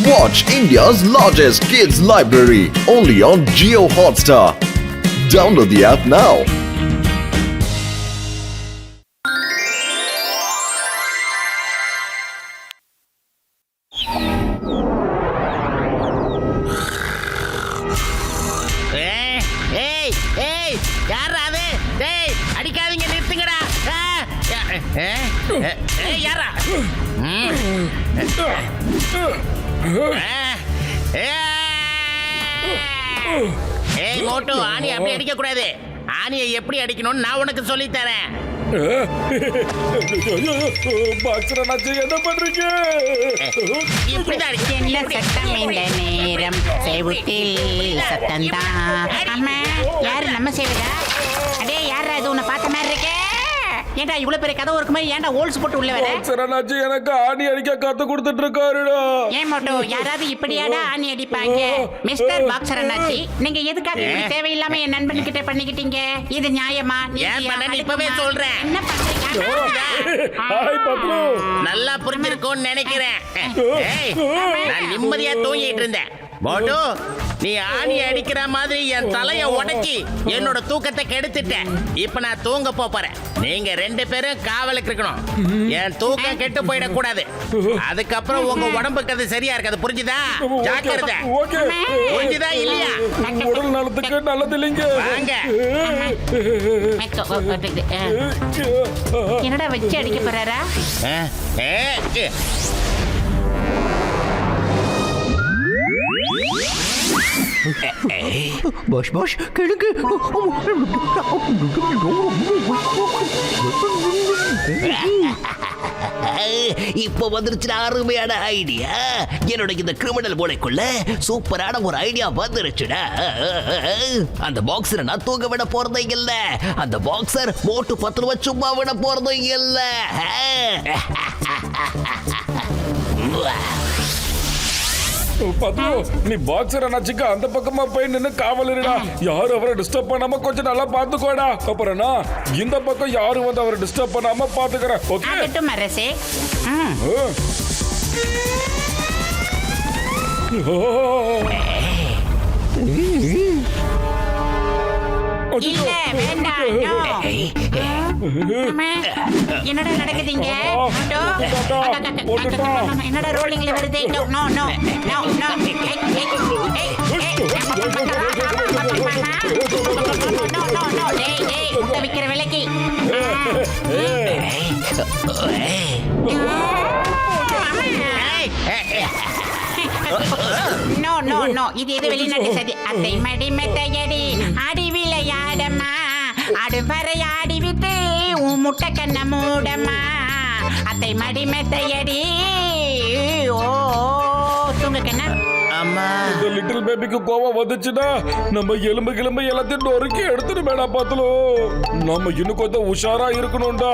Watch India's largest kids library only on Jio Hotstar. Download the app now. அடிக்காதீங்க, நிறுத்துங்கடா. யாரா? ஏய் மோட்டு, ஆணி அப்படி அடிக்க கூடாது. ஆணியை எப்படி அடிக்கணும்னு நான் உனக்கு சொல்லி தரேன். என்ன பண்றீங்க? இப்படிதான் சத்தம் இந்த நேரம் சேவுத்தில் சத்தம்தான். அம்மா, யாரு நம்ம சேவுதா? அடே, யாரா இது? உன்னை பார்த்த மாதிரி இருக்கே. ஏன்டா இவ்வளவு பெரிய கதவு இருக்குமே, ஏன்டா ஹோல்ஸ் போட்டு உள்ள வர? சரணாச்சி எனக்கு ஆணி அடிக்க கத்து கொடுத்துட்டு இருக்காருடா. ஏன் மோட்டோ, யாராவது இப்படியாடா ஆணி அடிப்பாங்க? மிஸ்டர் பாக்ஸர் அண்ணாச்சி, நீங்க எதுக்காக இப்படி தேவையில்லாம என் நண்பன் கிட்ட பண்ணிக்கிட்டீங்க? இது நியாயமா? ஏன் பண்ண இப்பவே சொல்றேன். என்ன பண்றீங்க? ஹாய் பத்லு. நல்லா புரிஞ்சிருக்கும்னு நினைக்கிறேன். நான் நிம்மதியா தூங்கிட்டு இருந்தேன். மோட்டு, நீ ஆணி அடிக்கிற மாதிரி என் தலைய உடைச்சி என்னோட தூக்கத்தை கெடுத்துட்டேன். இப்ப நான் தூங்க போறேன். நீங்க 2 பேரும் காவலுக்கு இருக்கணும். என் தூக்கம் கெட்டு போயிடக்கூடாது. அதுக்கப்புறம் உங்க உடம்புக்கு அது சரியா இருக்காது. புரிஞ்சுதா? ஜாக்கிரதை. புரிஞ்சுதா இல்லையா? உடல் நலத்துக்கு நல்லது இல்லைங்க. வாங்க. என்னடா வச்சு அடிக்க போறாரா? பாஷ் கேளுங்க. இப்ப வந்துருச்சு அருமையான ஐடியா. என்னோட இந்த கிரிமினல் மூளைக்குள்ள சூப்பரான ஒரு ஐடியா வந்துருச்சுடா. அந்த பாக்ஸரை நான் தூங்க விட போறதே இல்ல. அந்த பாக்ஸர் மோட்டு 10 ரூபா சும்மா விட போறதே இல்ல. பத்லு, நீ பாக்ஸர் அண்ணாச்சிக்கு அந்த பக்கமா போய் நின்னு காவல் இருடா. யாரும் அவரை டிஸ்டர்ப் பண்ணாம கொஞ்சம் நல்லா பாத்துக்கோடா. அப்புறம் இந்த பக்கம் யாரும் வந்து அவரை டிஸ்டர்ப் பண்ணாம பாத்துக்கிறேன். ஓகே? ஆகட்டும் அரசே. இல்ல, வேண்டாம். என்னடா நடக்குதுங்க? என்னடா ரோலிங்ல வருது? No no no no. விக்கிற விலைக்கு நோ நோ நோ. இது எது வெளிநாட்டு சதி? அத்தை மடி மெத்தையடி ஆடி விளையாடம்மா, ஆடும் வரை ஆடி விட்டு உன் முட்டை கண்ண மூடம்மா. அத்தை மடி மெத்தையடி. ஓ தூங்க கண்ணா. அம்மா, இந்த லிட்டில் பேபிக்கு கோவம் வந்துச்சுன்னா நம்ம எலும்பு எல்லாத்தையும் நொறுக்கி எடுத்துட்டு மேடா பாத்தலோ. நம்ம இன்னும் கொஞ்சம் உஷாரா இருக்கணும்டா.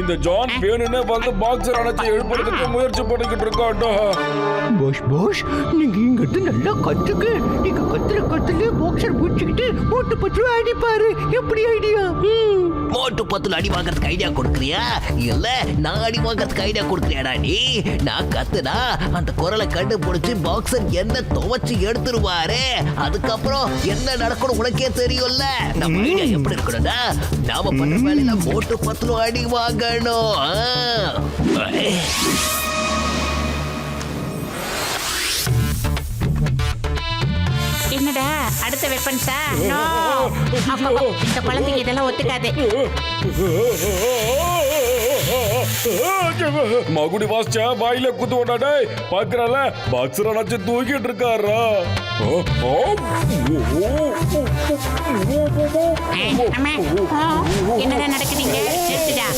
இந்த ஜான் வேணும்னே வந்து பாக்ஸர் அணைச்சி எழுப்புறதுக்கு முயற்சி பண்ணிக்கிட்டு இருக்கான்டா. பாஷ் நீங்க இங்கிட்டு நல்லா கத்துக்கு. நீங்க கத்துல பாக்ஸர் பூச்சிக்கிட்டு மோட்டு 10 ரூபா அடிப்பாரு. எப்படி ஐடியா? மோட்டு 10 அடி வாங்கறதுக்கு ஐடியா கொடுக்குறியா? இல்ல நான் அடி வாங்கறதுக்கு ஐடியா கொடுக்குறியாடா? நீ நான் கத்துனா அந்த குரலை கண்டுபிடிச்சு பாக்ஸர் என்ன துவச்சு எடுத்துருவாரு. அதுக்கப்புறம் என்ன நடக்கணும் உனக்கே தெரியும்ல. நம்ம ஐடியா எப்படி இருக்கணும்னா, நாம பண்ண வேலையில மோட்டு 10 அடி வாங்கணும். என்னடா அடுத்த வெப்பன்ஸா? நோ, இந்த குழந்தைங்க இதெல்லாம் ஒத்துக்காது. மகுடி வாசிச்சா வாயில குத்து ஓடாடே. பாக்குறால பாக்ஸர் அணைச்சு தூக்கிட்டு இருக்காரா. என்னடா நடக்குதுங்க? நிறுத்துடா.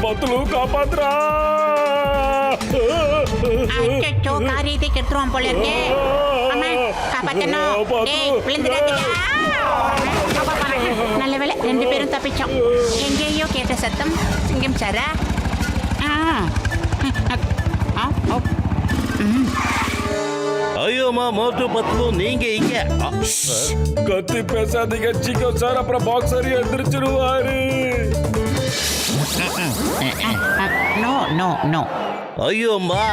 பத்லு காப்பாத்துறா. அச்சோ, காரியத்தை கெடுத்துருவான் போல இருக்கே. அம்மா, காப்பாத்தணும். டேய், விழுந்துடாதீங்க. நல்ல வேளை 2 பேரும் தப்பிச்சோம். எங்கேயோ கேட்ட சத்தம். சிங்கம் சாரா? ஐயோ ஐயோமா மோட்டு பத்து நீங்க இங்க கத்தி பேசாதீங்க சீக்கிரம் சார், அப்புறம் பாக்ஸர் எந்திரிச்சிருவாரு. No no no. ஐயோம்மா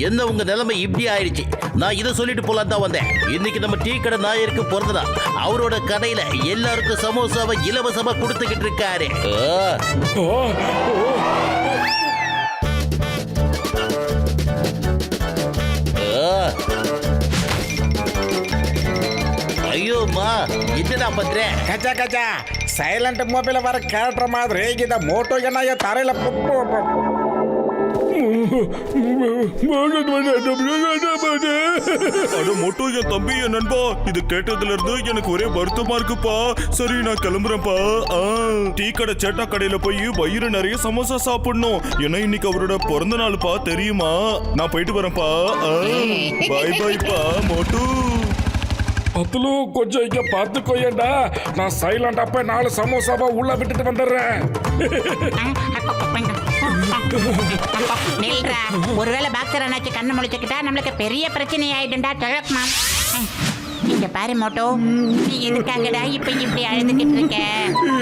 என்ன உங்க நிலைமை இப்படி ஆயிடுச்சு. நான் இதை சொல்லிட்டு போலாம் தான் வந்தேன். இன்னைக்கு நம்ம டீ கடை நாயருக்கு பிறந்ததா. அவரோட கடையில எல்லாருக்கும் சமோசாவை இலவசமா கொடுத்துக்கிட்டு இருக்காரு. ஐயோம்மா என்னடா பண்ற? கச்சா கச்சா சைலண்ட் மொபைல வர கேரக்டர் மாதிரி இந்த மோட்டோ என்ன தரையில மொட்டோ என் தம்பி, என் நண்பா, இது கேட்டதுல இருந்து எனக்கு ஒரே வருத்தமா இருக்குப்பா. சரி நான் கிளம்புறேன்ப்பா. டீ கடை சேட்டா கடையில போய் வயிறு நிறைய சமோசா சாப்பிடணும். ஏன்னா இன்னைக்கு அவரோட பிறந்த நாள்ப்பா, தெரியுமா? நான் போயிட்டு வரேன்ப்பா. பாய் பாய்ப்பா மோட்டு. பத்துலு கொஞ்சம் இங்க பாத்துக்கோயேண்டா. நான் சைலண்டா போய் 4 சமோசாவா உள்ள விட்டுட்டு வந்துடுறேன். நில்றா. ஒருவேளை பாக்ஸர் அண்ணாச்சி கண்ணு முழிச்சுக்கிட்டா நம்மளுக்கு பெரிய பிரச்சனை ஆயிடும்டா. தழக்மா இங்க பாரு மோட்டோ, நீ எதுக்காகடா இப்ப இப்படி அழுதுகிட்டு இருக்க?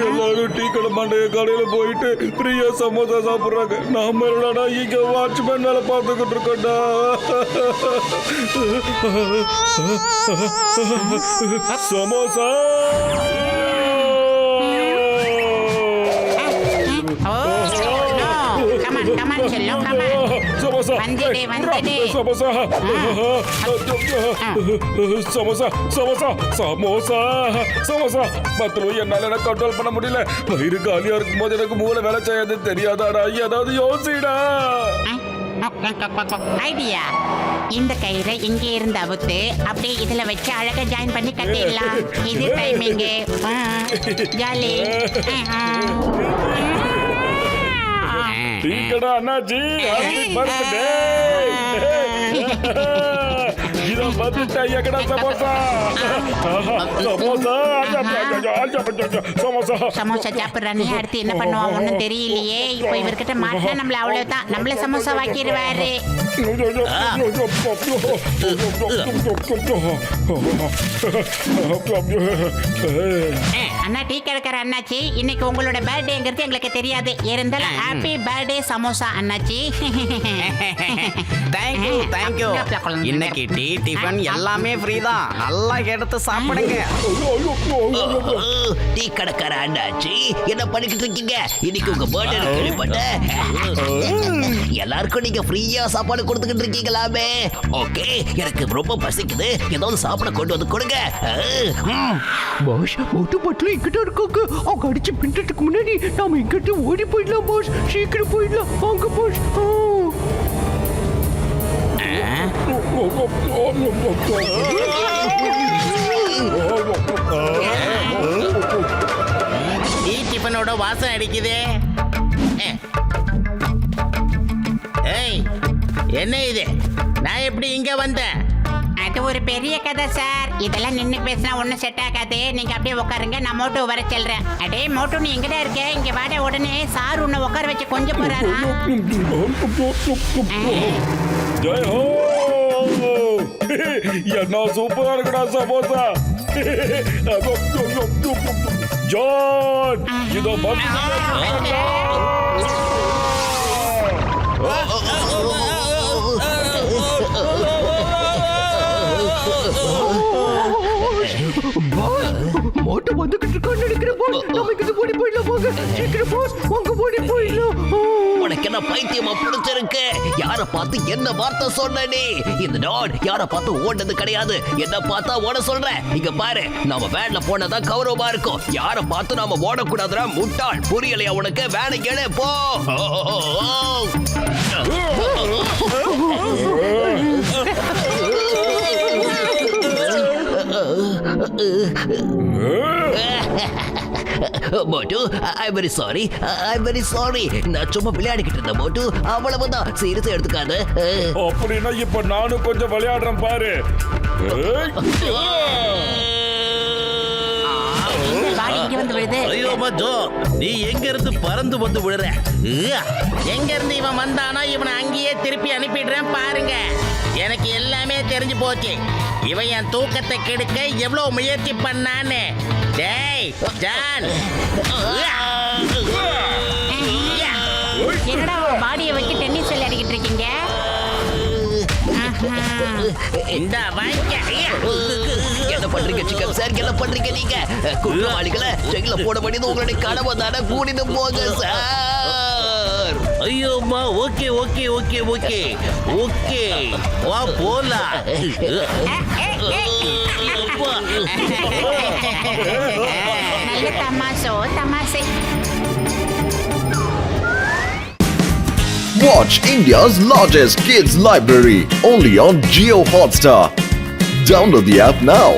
எல்லாரும் டீ கடை மண்டைய கடையில போயிட்டு பிரியா சமோசா சாப்பிடுறாங்க. நாம என்னடா இங்க வாட்ச்மேன் வேலை பார்த்துக்கிட்டு இருக்கோம்டா. சமோசா சமோசா சமோசா சமோசா சமோசா சமோசா சமோசா. பத்து என்னால எனக்கு கண்ட்ரோல் பண்ண முடியல. வயிறு காலியா இருக்கும் போது எனக்கு மூளை வேலை செய்யாது தெரியாதாடா. ஏதாவது யோசிடா. ஐடியா. இந்த கயிறை இங்க இருந்து அவுத்து அப்படியே இதுல வச்சு அழகா ஜாயின் பண்ணி கட்டிடலாம். இது டைமிங் ஜாலி. டீ கடை அண்ணாச்சி, ஹாப்பி பர்த்டே. இதோ வந்துட்டா எக்கடா சமோசா சமோசா சமோசா சமோசா சாப்பிடுறானே. அடுத்து என்ன பண்ணுவான் ஒன்னும் தெரியலையே. இப்போ இவர்கிட்ட மாட்டினா நம்மள அவ்வளவுதான், நம்மள சமோசா வாக்கிடுவாரு. அண்ணா டீ கடைக்கார அண்ணாச்சி, இன்னைக்கு உங்களோட பர்த்டேங்கிறது எங்களுக்கு தெரியாது. இருந்தாலும் ஹாப்பி பர்த்டே சமோசா அண்ணாச்சி. Thank you thank you. இன்னைக்கு டீ டிஃபன் எல்லாமே ஃப்ரீ தான். நல்லா எடுத்து சாப்பிடுங்க. டீ கடைக்கார அண்ணாச்சி, என்ன பண்ணிக்கிட்டு இருக்கீங்க? இன்னைக்கு உங்க பர்த்டே கேள்விப்பட்டேன். எல்லாருக்கும் நீங்க ஃப்ரீயா சாப்பாடு கொடுத்துக்கிட்டு இருக்கீங்களாமே. ஓகே, எனக்கு ரொம்ப பசிக்குது. ஏதாவது சாப்பிட கொண்டு வந்து கொடுங்க. பாஸ், மோட்டு பட்ல இங்கிட்ட இருக்காங்க. அவங்க அடிச்சு பின்றதுக்கு முன்னாடி நாம இங்கிட்ட ஓடி போயிடலாம் பாஸ். சீக்கிரம் போயிடலாம் வாங்க பாஸ். டீ டிஃபனோட வாசம் அடிக்குதே. ஏய், என்ன இது? நான் எப்படி இங்க வந்தேன்? அது ஒரு பெரிய கதை சார். இதெல்லாம் நின்னு பேசினா ஒன்னும் செட் ஆகாது. நீங்க அப்படியே உட்காருங்க, நான் மோட்டோ வர சொல்றேன். அடே மோட்டோ, நீ எங்கடா இருக்க? இங்க வாட. உடனே சார் உன்னை உட்கார வச்சு கொஞ்சம் போறாரா? ஜெய் ஹோ. என்ன சூப்பரா இருக்குடா சமோசா. ஜான், இதோ மோட்டோ வந்துகிட்டு இருக்கான்னு நினைக்கிறேன் பாஸ். நாம இங்கிட்ட ஓடி போயிடலாம் வாங்க. சீக்கிரம் பாஸ் வாங்க ஓடி போயிடலாம். உனக்கு என்ன பைத்தியமா பிடிச்சிருக்கு? யார பார்த்து என்ன வார்த்தை சொன்ன நீ? இந்த டான் யார பார்த்து ஓடுனது கிடையாது. என்ன பார்த்தா ஓட சொல்ற? இங்க பாரு, நாம வேன்ல போனதான் கௌரவமா இருக்கும். யார பார்த்து நாம ஓடக்கூடாதுடா முட்டாள். புரியலையா உனக்கு? வேனை கேளு போ. Motu, I very sorry, I very sorry. நான் சும்மா விளையாடிக்கிட்டு இருந்தேன் மோட்டு, அவ்வளவுதான். சீரியஸா எடுத்துக்காத. அப்படின்னா இப்ப நானும் கொஞ்சம் விளையாடுறேன் பாரு. வாடி, இங்க வந்து விழுது ஐயோ மச்சோ, நீ எங்க இருந்து பறந்து வந்து விழுற? எங்க இருந்து இவன் வந்தானோ இவனை அங்கேயே திருப்பி அனுப்பிடுறேன் பாருங்க. எனக்கு எல்லாமே தெரிஞ்சு போச்சு. இவன் என் தூக்கத்தை கெடுக்க எவ்வளவு முயற்சி பண்ணான்னு. டேய் ஜான், என்னடா பாடியை வச்சு டென்னிஸ் விளையாடிக்கிட்டு இருக்கீங்க? இந்த வாங்கிக்க. என்ன பண்றீங்க சிக்கன் சார்? என்ன பண்றீங்க நீங்க? குற்றவாளிகளை ஜெயில போட வேண்டியது உங்களுடைய கடமை தானே. கூட்டிட்டு போங்க சார். ஐயோம்மா, okay okay okay okay okay, வா போலாம். நல்ல தமாசை. Watch India's largest kids library only on Geo Hotstar. Download the app now.